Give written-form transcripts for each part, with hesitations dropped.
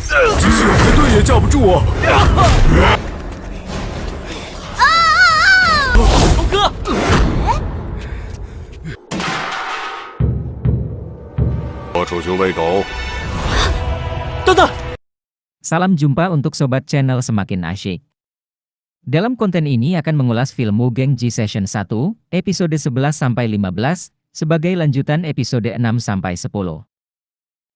即使有别队也架不住我。龙哥，我处熊喂狗。等等， Salam jumpa untuk Sobat Channel Semakin Asyik. Dalam konten ini akan mengulas film Wugeng Ji Session 1, episode 11-15, sebagai lanjutan episode 6-10.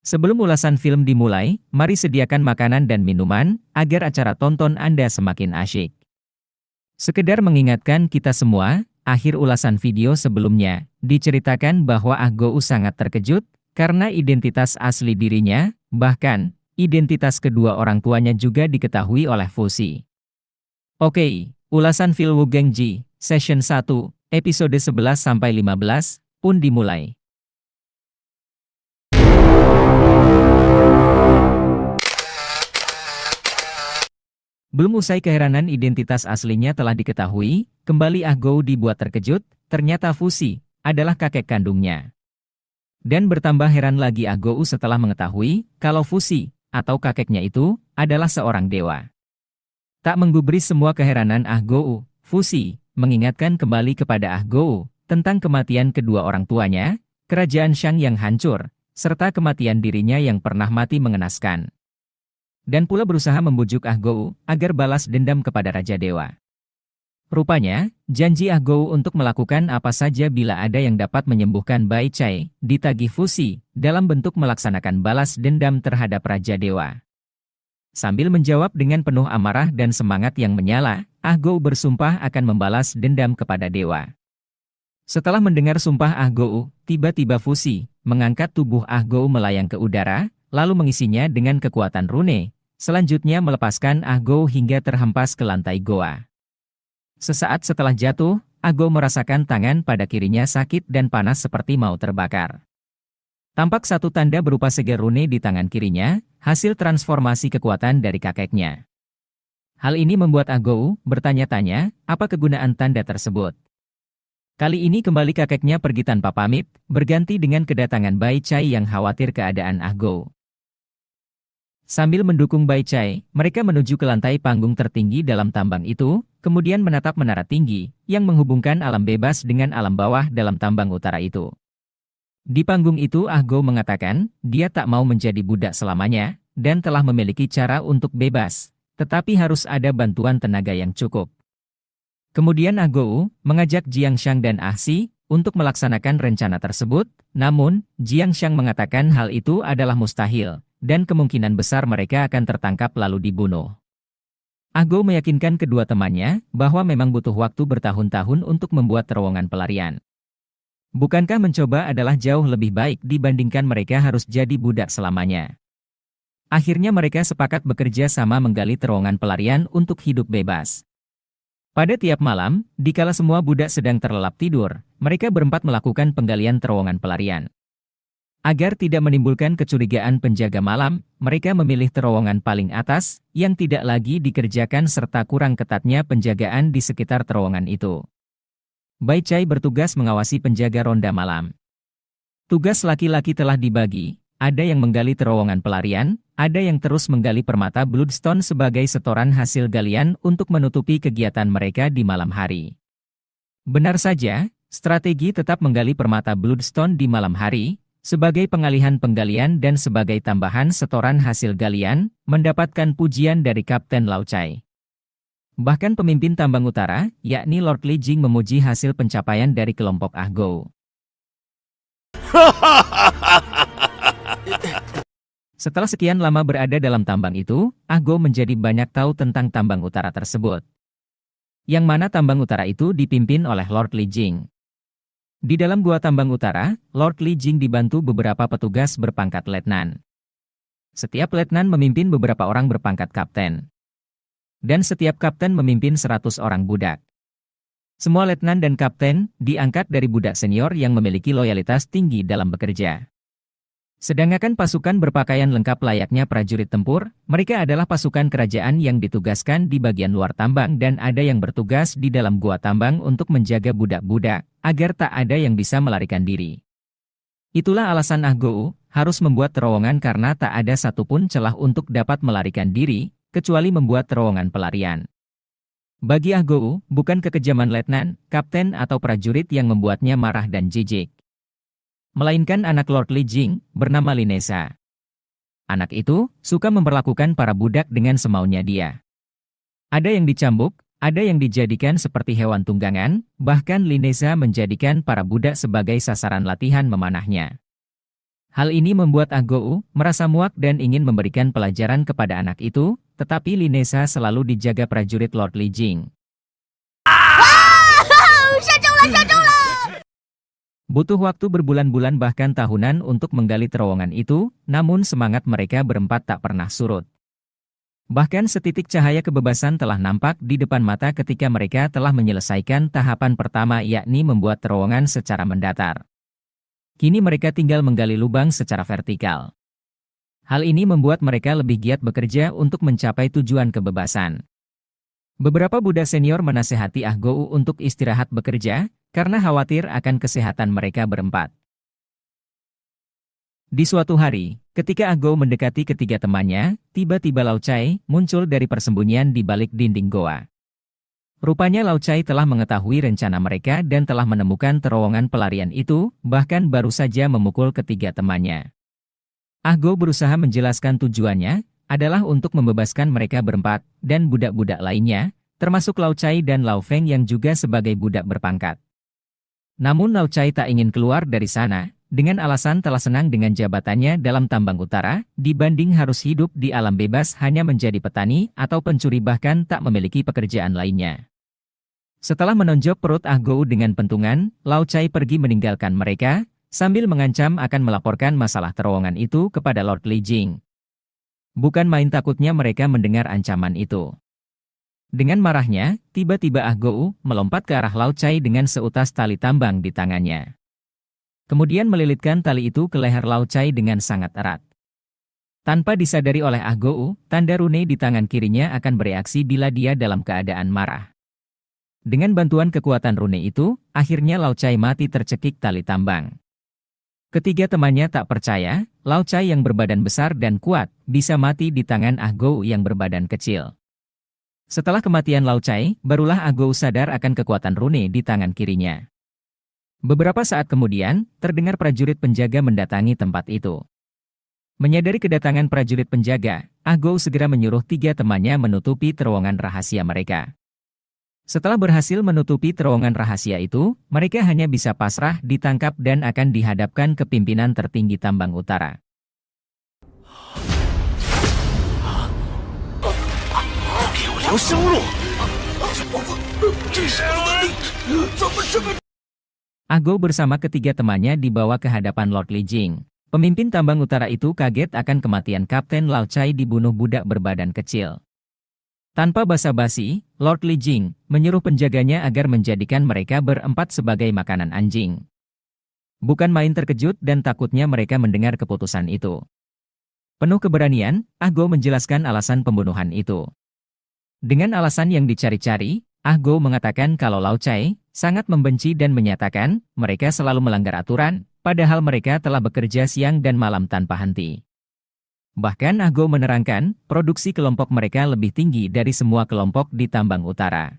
Sebelum ulasan film dimulai, mari sediakan makanan dan minuman, agar acara tonton Anda semakin asyik. Sekedar mengingatkan kita semua, akhir ulasan video sebelumnya, diceritakan bahwa Ah Go sangat terkejut, karena identitas asli dirinya, bahkan, identitas kedua orang tuanya juga diketahui oleh Fuzi. Oke, ulasan film Wugeng Ji, Session 1, episode 11-15, pun dimulai. Belum usai keheranan identitas aslinya telah diketahui, kembali Ah Go dibuat terkejut, ternyata Fuzi adalah kakek kandungnya. Dan bertambah heran lagi Ah Go setelah mengetahui, kalau Fuzi, atau kakeknya itu, adalah seorang dewa. Tak menggubris semua keheranan Ah Go, Fuzi mengingatkan kembali kepada Ah Go tentang kematian kedua orang tuanya, kerajaan Shang yang hancur, serta kematian dirinya yang pernah mati mengenaskan. Dan pula berusaha membujuk Ah Go agar balas dendam kepada Raja Dewa. Rupanya, janji Ah Go untuk melakukan apa saja bila ada yang dapat menyembuhkan Bai Chai, ditagih Fuzi, dalam bentuk melaksanakan balas dendam terhadap Raja Dewa. Sambil menjawab dengan penuh amarah dan semangat yang menyala, Ah Go bersumpah akan membalas dendam kepada Dewa. Setelah mendengar sumpah Ah Go, tiba-tiba Fuzi mengangkat tubuh Ah Go melayang ke udara, lalu mengisinya dengan kekuatan rune, selanjutnya melepaskan Ah Go hingga terhempas ke lantai goa. Sesaat setelah jatuh, Ah Go merasakan tangan pada kirinya sakit dan panas seperti mau terbakar. Tampak satu tanda berupa segel rune di tangan kirinya, hasil transformasi kekuatan dari kakeknya. Hal ini membuat Ah Go bertanya-tanya, apa kegunaan tanda tersebut. Kali ini kembali kakeknya pergi tanpa pamit, berganti dengan kedatangan Bai Chai yang khawatir keadaan Ah Go. Sambil mendukung Bai Chai, mereka menuju ke lantai panggung tertinggi dalam tambang itu, kemudian menatap menara tinggi, yang menghubungkan alam bebas dengan alam bawah dalam tambang utara itu. Di panggung itu Ah Go mengatakan, dia tak mau menjadi budak selamanya, dan telah memiliki cara untuk bebas, tetapi harus ada bantuan tenaga yang cukup. Kemudian Ah Go mengajak Jiang Shang dan Ah Si untuk melaksanakan rencana tersebut, namun, Jiang Shang mengatakan hal itu adalah mustahil, dan kemungkinan besar mereka akan tertangkap lalu dibunuh. Ah Go meyakinkan kedua temannya bahwa memang butuh waktu bertahun-tahun untuk membuat terowongan pelarian. Bukankah mencoba adalah jauh lebih baik dibandingkan mereka harus jadi budak selamanya? Akhirnya mereka sepakat bekerja sama menggali terowongan pelarian untuk hidup bebas. Pada tiap malam, dikala semua budak sedang terlelap tidur, mereka berempat melakukan penggalian terowongan pelarian. Agar tidak menimbulkan kecurigaan penjaga malam, mereka memilih terowongan paling atas, yang tidak lagi dikerjakan serta kurang ketatnya penjagaan di sekitar terowongan itu. Bai Chai bertugas mengawasi penjaga ronda malam. Tugas laki-laki telah dibagi, ada yang menggali terowongan pelarian, ada yang terus menggali permata Bloodstone sebagai setoran hasil galian untuk menutupi kegiatan mereka di malam hari. Benar saja, strategi tetap menggali permata Bloodstone di malam hari, sebagai pengalihan penggalian dan sebagai tambahan setoran hasil galian, mendapatkan pujian dari Kapten Lao Chai. Bahkan pemimpin tambang utara, yakni Lord Li Jing memuji hasil pencapaian dari kelompok Ah Go. Setelah sekian lama berada dalam tambang itu, Ah Go menjadi banyak tahu tentang tambang utara tersebut. Yang mana tambang utara itu dipimpin oleh Lord Li Jing. Di dalam gua tambang utara, Lord Li Jing dibantu beberapa petugas berpangkat letnan. Setiap letnan memimpin beberapa orang berpangkat kapten. Dan setiap kapten memimpin 100 orang budak. Semua letnan dan kapten diangkat dari budak senior yang memiliki loyalitas tinggi dalam bekerja. Sedangkan pasukan berpakaian lengkap layaknya prajurit tempur, mereka adalah pasukan kerajaan yang ditugaskan di bagian luar tambang dan ada yang bertugas di dalam gua tambang untuk menjaga budak-budak, agar tak ada yang bisa melarikan diri. Itulah alasan Ah Gou harus membuat terowongan karena tak ada satupun celah untuk dapat melarikan diri, kecuali membuat terowongan pelarian. Bagi Ah Gou, bukan kekejaman letnan, kapten atau prajurit yang membuatnya marah dan jijik, melainkan anak Lord Li Jing, bernama Linesa. Anak itu suka memperlakukan para budak dengan semaunya dia. Ada yang dicambuk, ada yang dijadikan seperti hewan tunggangan, bahkan Linesa menjadikan para budak sebagai sasaran latihan memanahnya. Hal ini membuat Ah Gou merasa muak dan ingin memberikan pelajaran kepada anak itu, tetapi Linesa selalu dijaga prajurit Lord Li Jing. Butuh waktu berbulan-bulan bahkan tahunan untuk menggali terowongan itu, namun semangat mereka berempat tak pernah surut. Bahkan setitik cahaya kebebasan telah nampak di depan mata ketika mereka telah menyelesaikan tahapan pertama, yakni membuat terowongan secara mendatar. Kini mereka tinggal menggali lubang secara vertikal. Hal ini membuat mereka lebih giat bekerja untuk mencapai tujuan kebebasan. Beberapa budak senior menasehati Ah Gou untuk istirahat bekerja, karena khawatir akan kesehatan mereka berempat. Di suatu hari, ketika Ah Gou mendekati ketiga temannya, tiba-tiba Lao Cai muncul dari persembunyian di balik dinding goa. Rupanya Lao Cai telah mengetahui rencana mereka dan telah menemukan terowongan pelarian itu, bahkan baru saja memukul ketiga temannya. Ah Gou berusaha menjelaskan tujuannya adalah untuk membebaskan mereka berempat dan budak-budak lainnya, termasuk Lao Cai dan Lao Feng yang juga sebagai budak berpangkat. Namun Lao Cai tak ingin keluar dari sana, dengan alasan telah senang dengan jabatannya dalam Tambang Utara, dibanding harus hidup di alam bebas hanya menjadi petani atau pencuri bahkan tak memiliki pekerjaan lainnya. Setelah menonjok perut Ah Gou dengan pentungan, Lao Cai pergi meninggalkan mereka, sambil mengancam akan melaporkan masalah terowongan itu kepada Lord Li Jing. Bukan main takutnya mereka mendengar ancaman itu. Dengan marahnya, tiba-tiba Ah Gou melompat ke arah Lao Cai dengan seutas tali tambang di tangannya. Kemudian melilitkan tali itu ke leher Lao Cai dengan sangat erat. Tanpa disadari oleh Ah Gou, tanda rune di tangan kirinya akan bereaksi bila dia dalam keadaan marah. Dengan bantuan kekuatan rune itu, akhirnya Lao Cai mati tercekik tali tambang. Ketiga temannya tak percaya, Lao Cai yang berbadan besar dan kuat, bisa mati di tangan Ah Gou yang berbadan kecil. Setelah kematian Lao Cai, barulah Ah Gou sadar akan kekuatan rune di tangan kirinya. Beberapa saat kemudian, terdengar prajurit penjaga mendatangi tempat itu. Menyadari kedatangan prajurit penjaga, Ah Gou segera menyuruh tiga temannya menutupi terowongan rahasia mereka. Setelah berhasil menutupi terowongan rahasia itu, mereka hanya bisa pasrah, ditangkap dan akan dihadapkan ke pimpinan tertinggi Tambang Utara. Ah Gou bersama ketiga temannya dibawa ke hadapan Lord Li Jing. Pemimpin Tambang Utara itu kaget akan kematian Kapten Lao Cai dibunuh budak berbadan kecil. Tanpa basa-basi, Lord Li Jing menyuruh penjaganya agar menjadikan mereka berempat sebagai makanan anjing. Bukan main terkejut dan takutnya mereka mendengar keputusan itu. Penuh keberanian, Ah Gou menjelaskan alasan pembunuhan itu. Dengan alasan yang dicari-cari, Ah Gou mengatakan kalau Lao Cai sangat membenci dan menyatakan mereka selalu melanggar aturan, padahal mereka telah bekerja siang dan malam tanpa henti. Bahkan Ah Gou menerangkan, produksi kelompok mereka lebih tinggi dari semua kelompok di Tambang Utara.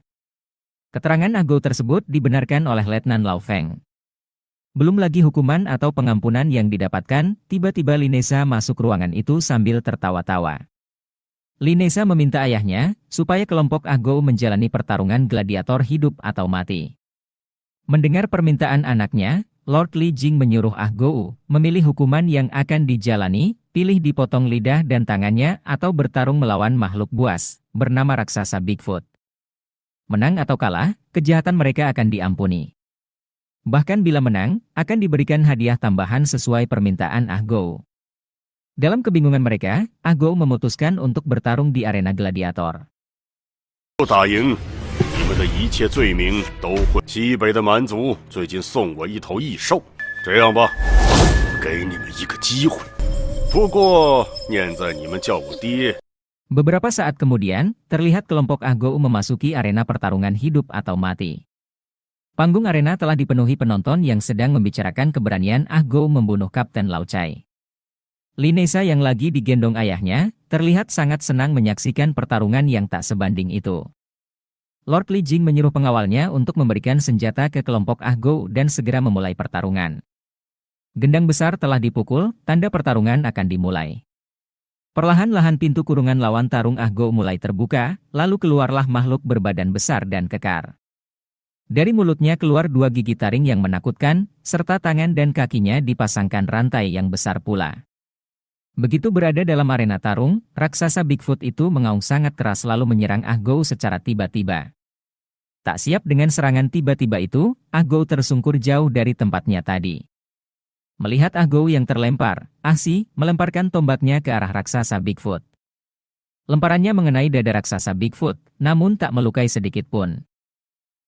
Keterangan Ah Gou tersebut dibenarkan oleh Letnan Lao Feng. Belum lagi hukuman atau pengampunan yang didapatkan, tiba-tiba Linesa masuk ruangan itu sambil tertawa-tawa. Linesa meminta ayahnya, supaya kelompok Ah Gou menjalani pertarungan gladiator hidup atau mati. Mendengar permintaan anaknya, Lord Li Jing menyuruh Ah Gou memilih hukuman yang akan dijalani, pilih dipotong lidah dan tangannya atau bertarung melawan makhluk buas, bernama raksasa Bigfoot. Menang atau kalah, kejahatan mereka akan diampuni. Bahkan bila menang, akan diberikan hadiah tambahan sesuai permintaan Ah Gou. Dalam kebingungan mereka, Ah Gou memutuskan untuk bertarung di arena gladiator. 不打赢，你们的一切罪名都会。西北的蛮族最近送我一头异兽，这样吧，给你们一个机会。不过念在你们叫我爹。 Beberapa saat kemudian, terlihat kelompok Ah Gou memasuki arena pertarungan hidup atau mati. Panggung arena telah dipenuhi penonton yang sedang membicarakan keberanian Ah Go membunuh Kapten Lao Chai. Linesa yang lagi digendong ayahnya, terlihat sangat senang menyaksikan pertarungan yang tak sebanding itu. Lord Li Jing menyuruh pengawalnya untuk memberikan senjata ke kelompok Ah Go dan segera memulai pertarungan. Gendang besar telah dipukul, tanda pertarungan akan dimulai. Perlahan-lahan pintu kurungan lawan tarung Ah Go mulai terbuka, lalu keluarlah makhluk berbadan besar dan kekar. Dari mulutnya keluar 2 gigi taring yang menakutkan, serta tangan dan kakinya dipasangkan rantai yang besar pula. Begitu berada dalam arena tarung, raksasa Bigfoot itu mengaung sangat keras lalu menyerang Ah Go secara tiba-tiba. Tak siap dengan serangan tiba-tiba itu, Ah Go tersungkur jauh dari tempatnya tadi. Melihat Ah Go yang terlempar, Ah Si melemparkan tombaknya ke arah raksasa Bigfoot. Lemparannya mengenai dada raksasa Bigfoot, namun tak melukai sedikit pun.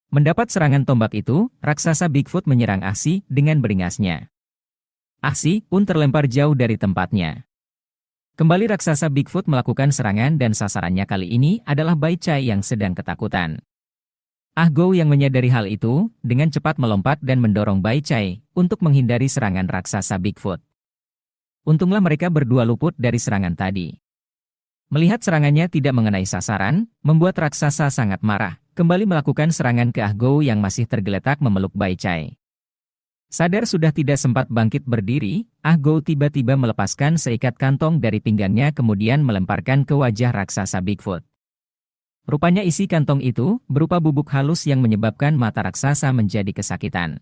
Mendapat serangan tombak itu, raksasa Bigfoot menyerang Ah Si dengan beringasnya. Ah Si pun terlempar jauh dari tempatnya. Kembali raksasa Bigfoot melakukan serangan dan sasarannya kali ini adalah Bai Chai yang sedang ketakutan. Ah Go yang menyadari hal itu, dengan cepat melompat dan mendorong Bai Chai untuk menghindari serangan raksasa Bigfoot. Untunglah mereka berdua luput dari serangan tadi. Melihat serangannya tidak mengenai sasaran, membuat raksasa sangat marah, kembali melakukan serangan ke Ah Go yang masih tergeletak memeluk Bai Chai. Sadar sudah tidak sempat bangkit berdiri, Ah Go tiba-tiba melepaskan seikat kantong dari pinggangnya kemudian melemparkan ke wajah raksasa Bigfoot. Rupanya isi kantong itu berupa bubuk halus yang menyebabkan mata raksasa menjadi kesakitan.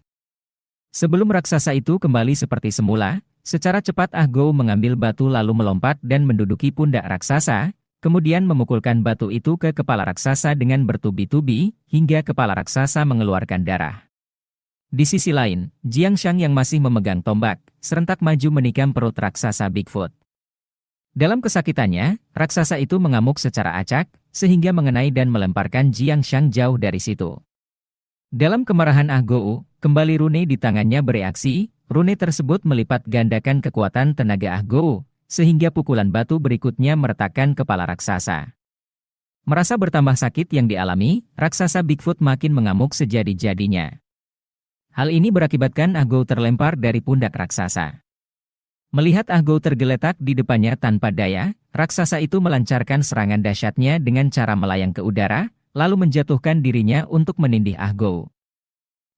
Sebelum raksasa itu kembali seperti semula, secara cepat Ah Go mengambil batu lalu melompat dan menduduki pundak raksasa, kemudian memukulkan batu itu ke kepala raksasa dengan bertubi-tubi, hingga kepala raksasa mengeluarkan darah. Di sisi lain, Jiang Shang yang masih memegang tombak, serentak maju menikam perut raksasa Bigfoot. Dalam kesakitannya, raksasa itu mengamuk secara acak, sehingga mengenai dan melemparkan Jiang Shang jauh dari situ. Dalam kemarahan Ah Go, kembali rune di tangannya bereaksi. Rune tersebut melipat gandakan kekuatan tenaga Ah Go, sehingga pukulan batu berikutnya meretakkan kepala raksasa. Merasa bertambah sakit yang dialami, raksasa Bigfoot makin mengamuk sejadi-jadinya. Hal ini berakibatkan Ah Go terlempar dari pundak raksasa. Melihat Ah Go tergeletak di depannya tanpa daya, raksasa itu melancarkan serangan dahsyatnya dengan cara melayang ke udara, lalu menjatuhkan dirinya untuk menindih Ah Go.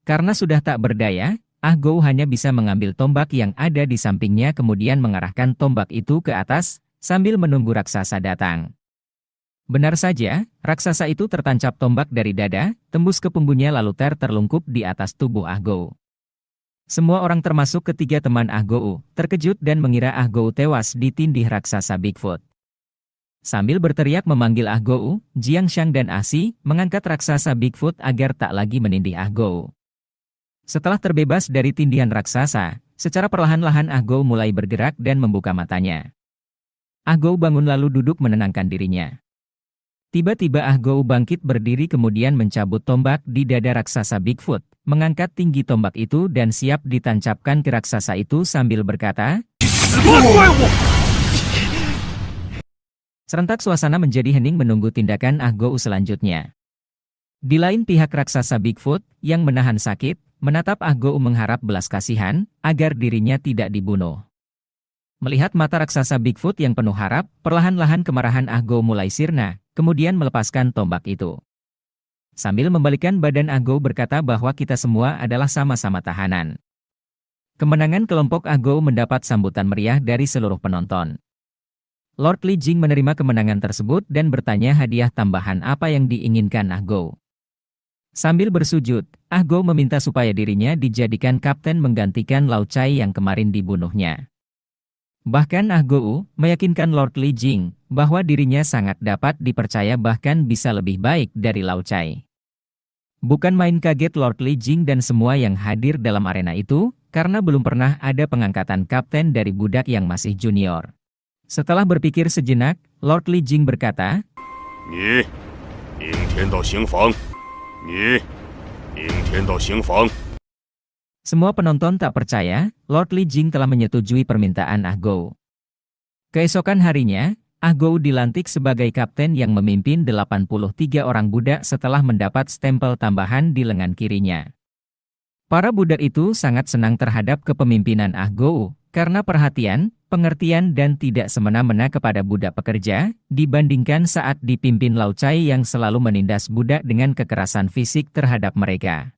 Karena sudah tak berdaya, Ah Go hanya bisa mengambil tombak yang ada di sampingnya kemudian mengarahkan tombak itu ke atas, sambil menunggu raksasa datang. Benar saja, raksasa itu tertancap tombak dari dada, tembus ke punggungnya lalu terlungkup di atas tubuh Ah Go. Semua orang termasuk ketiga teman Ah Go, terkejut dan mengira Ah Go tewas ditindih raksasa Bigfoot. Sambil berteriak memanggil Ah Go, Jiang Shang dan Ah Si mengangkat raksasa Bigfoot agar tak lagi menindih Ah Go. Setelah terbebas dari tindihan raksasa, secara perlahan-lahan Ah Go mulai bergerak dan membuka matanya. Ah Go bangun lalu duduk menenangkan dirinya. Tiba-tiba Ah Go bangkit berdiri kemudian mencabut tombak di dada raksasa Bigfoot, mengangkat tinggi tombak itu dan siap ditancapkan ke raksasa itu sambil berkata, serentak suasana menjadi hening menunggu tindakan Ah Go selanjutnya. Di lain pihak raksasa Bigfoot, yang menahan sakit, menatap Ah Go mengharap belas kasihan, agar dirinya tidak dibunuh. Melihat mata raksasa Bigfoot yang penuh harap, perlahan-lahan kemarahan Ah Go mulai sirna, kemudian melepaskan tombak itu. Sambil membalikkan badan Ah Go berkata bahwa kita semua adalah sama-sama tahanan. Kemenangan kelompok Ah Go mendapat sambutan meriah dari seluruh penonton. Lord Li Jing menerima kemenangan tersebut dan bertanya hadiah tambahan apa yang diinginkan Ah Go. Sambil bersujud, Ah Go meminta supaya dirinya dijadikan kapten menggantikan Lao Chai yang kemarin dibunuhnya. Bahkan Ah Go meyakinkan Lord Li Jing bahwa dirinya sangat dapat dipercaya bahkan bisa lebih baik dari Lao Chai. Bukan main kaget Lord Li Jing dan semua yang hadir dalam arena itu, karena belum pernah ada pengangkatan kapten dari budak yang masih junior. Setelah berpikir sejenak, Lord Li Jing berkata, "Ni, 明天到刑房。你，明天到刑房。" Semua penonton tak percaya, Lord Li Jing telah menyetujui permintaan Ah Go. Keesokan harinya, Ah Go dilantik sebagai kapten yang memimpin 83 orang budak setelah mendapat stempel tambahan di lengan kirinya. Para budak itu sangat senang terhadap kepemimpinan Ah Gou, karena perhatian, pengertian dan tidak semena-mena kepada budak pekerja, dibandingkan saat dipimpin Lao Cai yang selalu menindas budak dengan kekerasan fisik terhadap mereka.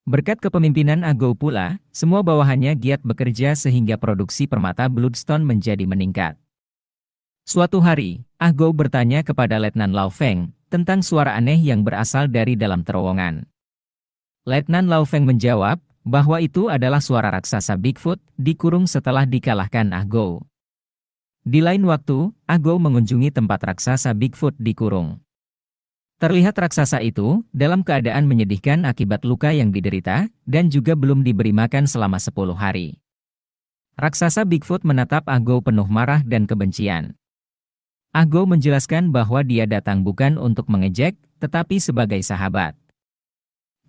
Berkat kepemimpinan Ah Gou pula, semua bawahannya giat bekerja sehingga produksi permata Bloodstone menjadi meningkat. Suatu hari, Ah Gou bertanya kepada Letnan Lao Feng tentang suara aneh yang berasal dari dalam terowongan. Letnan Lao Feng menjawab bahwa itu adalah suara raksasa Bigfoot dikurung setelah dikalahkan Ah Gou. Di lain waktu, Ah Gou mengunjungi tempat raksasa Bigfoot dikurung. Terlihat raksasa itu dalam keadaan menyedihkan akibat luka yang diderita dan juga belum diberi makan selama 10 hari. Raksasa Bigfoot menatap Ah Gou penuh marah dan kebencian. Ah Gou menjelaskan bahwa dia datang bukan untuk mengejek, tetapi sebagai sahabat.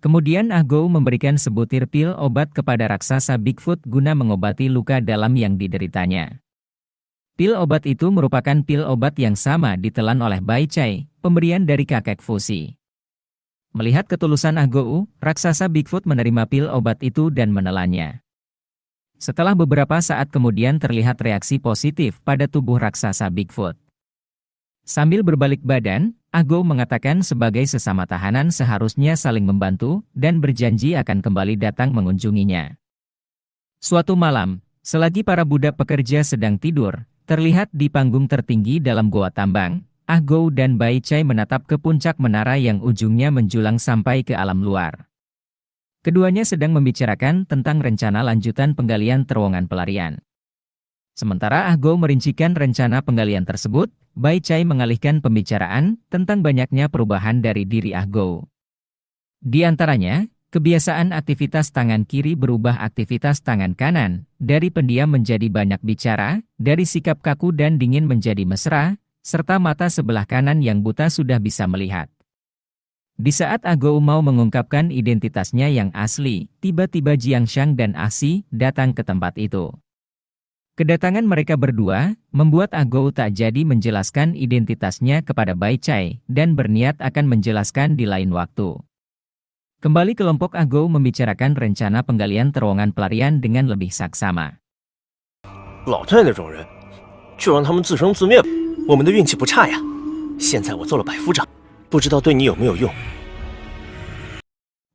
Kemudian Ah Gou memberikan sebutir pil obat kepada raksasa Bigfoot guna mengobati luka dalam yang dideritanya. Pil obat itu merupakan pil obat yang sama ditelan oleh Bai Chai, pemberian dari kakek Fusi. Melihat ketulusan Ah Gou, raksasa Bigfoot menerima pil obat itu dan menelannya. Setelah beberapa saat kemudian terlihat reaksi positif pada tubuh raksasa Bigfoot. Sambil berbalik badan, Ah Gou mengatakan sebagai sesama tahanan seharusnya saling membantu dan berjanji akan kembali datang mengunjunginya. Suatu malam, selagi para budak pekerja sedang tidur, terlihat di panggung tertinggi dalam goa tambang, Ah Gou dan Bai Chai menatap ke puncak menara yang ujungnya menjulang sampai ke alam luar. Keduanya sedang membicarakan tentang rencana lanjutan penggalian terowongan pelarian. Sementara Ah Gou merincikan rencana penggalian tersebut, Bai Chai mengalihkan pembicaraan tentang banyaknya perubahan dari diri Ah Gou. Di antaranya, kebiasaan aktivitas tangan kiri berubah aktivitas tangan kanan, dari pendiam menjadi banyak bicara, dari sikap kaku dan dingin menjadi mesra, serta mata sebelah kanan yang buta sudah bisa melihat. Di saat Ah Gou mau mengungkapkan identitasnya yang asli, tiba-tiba Jiang Shang dan Ah Si datang ke tempat itu. Kedatangan mereka berdua membuat Ah Gou tak jadi menjelaskan identitasnya kepada Bai Chai dan berniat akan menjelaskan di lain waktu. Kembali kelompok Ah Gou membicarakan rencana penggalian terowongan pelarian dengan lebih saksama. 老太那种人，就让他们自生自灭。我们的运气不差呀。现在我做了百夫长，不知道对你有没有用。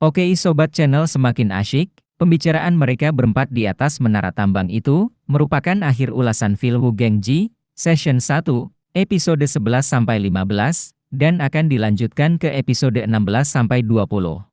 Oke Sobat Channel Semakin Asyik, pembicaraan mereka berempat di atas menara tambang itu merupakan akhir ulasan film Wu Gengji, Session 1, episode 11-15, dan akan dilanjutkan ke episode 16-20.